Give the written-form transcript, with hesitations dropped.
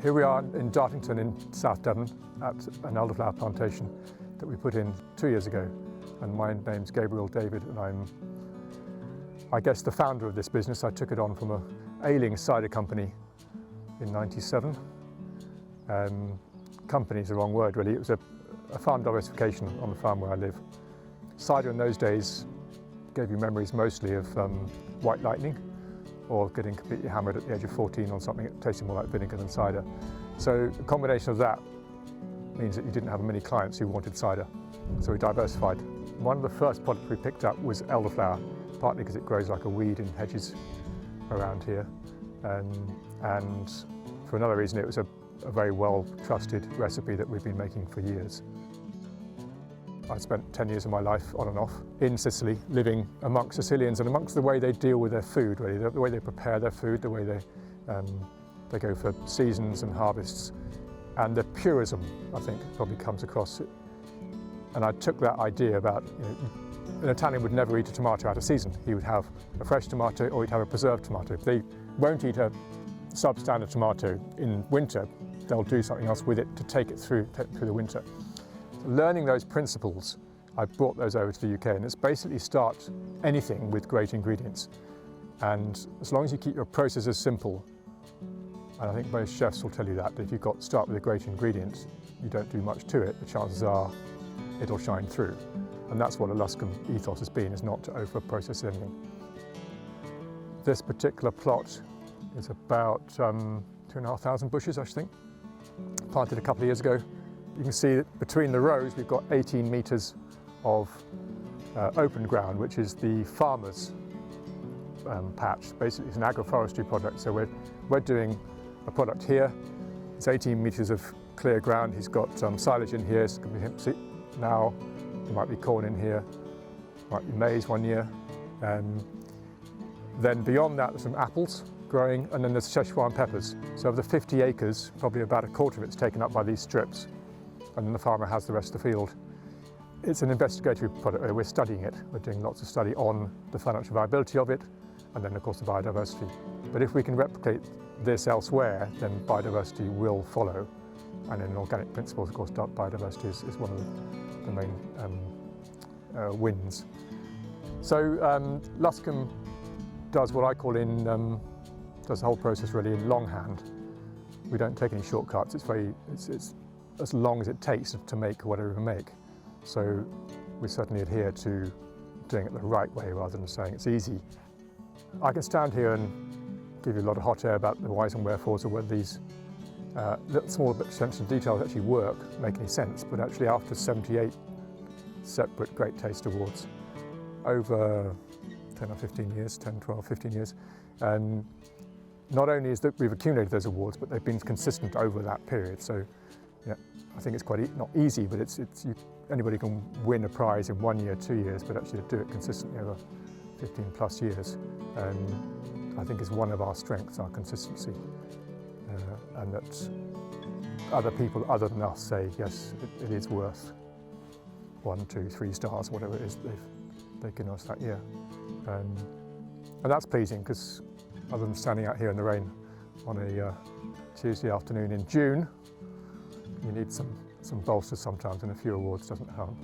Here we are in Dartington in South Devon at an elderflower plantation that we put in 2 years ago. And my name's Gabriel David, and I'm, I guess, the founder of this business. I took it on from an ailing cider company in '97. Company's the wrong word, really. It was a farm diversification on the farm where I live. Cider in those days gave you memories mostly of white lightning, or getting completely hammered at the age of 14 on something that tasted more like vinegar than cider. So the combination of that means that you didn't have many clients who wanted cider. So we diversified. One of the first products we picked up was elderflower, partly because it grows like a weed in hedges around here. And for another reason, it was a very well-trusted recipe that we've been making for years. I spent 10 years of my life on and off in Sicily, living amongst Sicilians and amongst the way they deal with their food, really, the way they prepare their food, the way they go for seasons and harvests. And the purism, I think, probably comes across. And I took that idea about, an Italian would never eat a tomato out of season. He would have a fresh tomato or he'd have a preserved tomato. If they won't eat a substandard tomato in winter, they'll do something else with it to take it through the winter. Learning those principles, I brought those over to the UK, and it's basically start anything with great ingredients. And as long as you keep your processes simple, and I think most chefs will tell you that if you've start with a great ingredient, you don't do much to it, the chances are it'll shine through. And that's what a Luscombe ethos has been, is not to over-process anything. This particular plot is about 2,500 bushes, I should think, planted a couple of years ago. You can see that between the rows we've got 18 metres of open ground, which is the farmer's patch. Basically it's an agroforestry product, so we're doing a product here. It's 18 metres of clear ground. He's got silage in here, it's going to be hemp seed now, there might be corn in here, might be maize one year. Then beyond that there's some apples growing, and then there's Szechuan peppers. So of the 50 acres, probably about a quarter of it's taken up by these strips, and then the farmer has the rest of the field. It's an investigatory product. We're studying it. We're doing lots of study on the financial viability of it, and then of course the biodiversity. But if we can replicate this elsewhere, then biodiversity will follow. And in organic principles, of course, biodiversity is one of the main wins. So Luscombe does what I call does the whole process really in longhand. We don't take any shortcuts. It's as long as it takes to make whatever we make. So we certainly adhere to doing it the right way rather than saying it's easy. I can stand here and give you a lot of hot air about the whys and wherefores of whether these little small attention to detail actually work, make any sense, but actually after 78 separate Great Taste Awards over 10 or 15 years, 10, 12, 15 years, not only is that we've accumulated those awards, but they've been consistent over that period. So yeah, I think it's quite not easy, but anybody can win a prize in 1 year, 2 years, but actually to do it consistently over 15 plus years, I think is one of our strengths, our consistency, and that other people other than us say, yes, it is worth 1, 2, 3 stars, whatever it is they've given us that year. And that's pleasing, because other than standing out here in the rain on a Tuesday afternoon in June, you need some bolsters sometimes, and a few awards doesn't harm.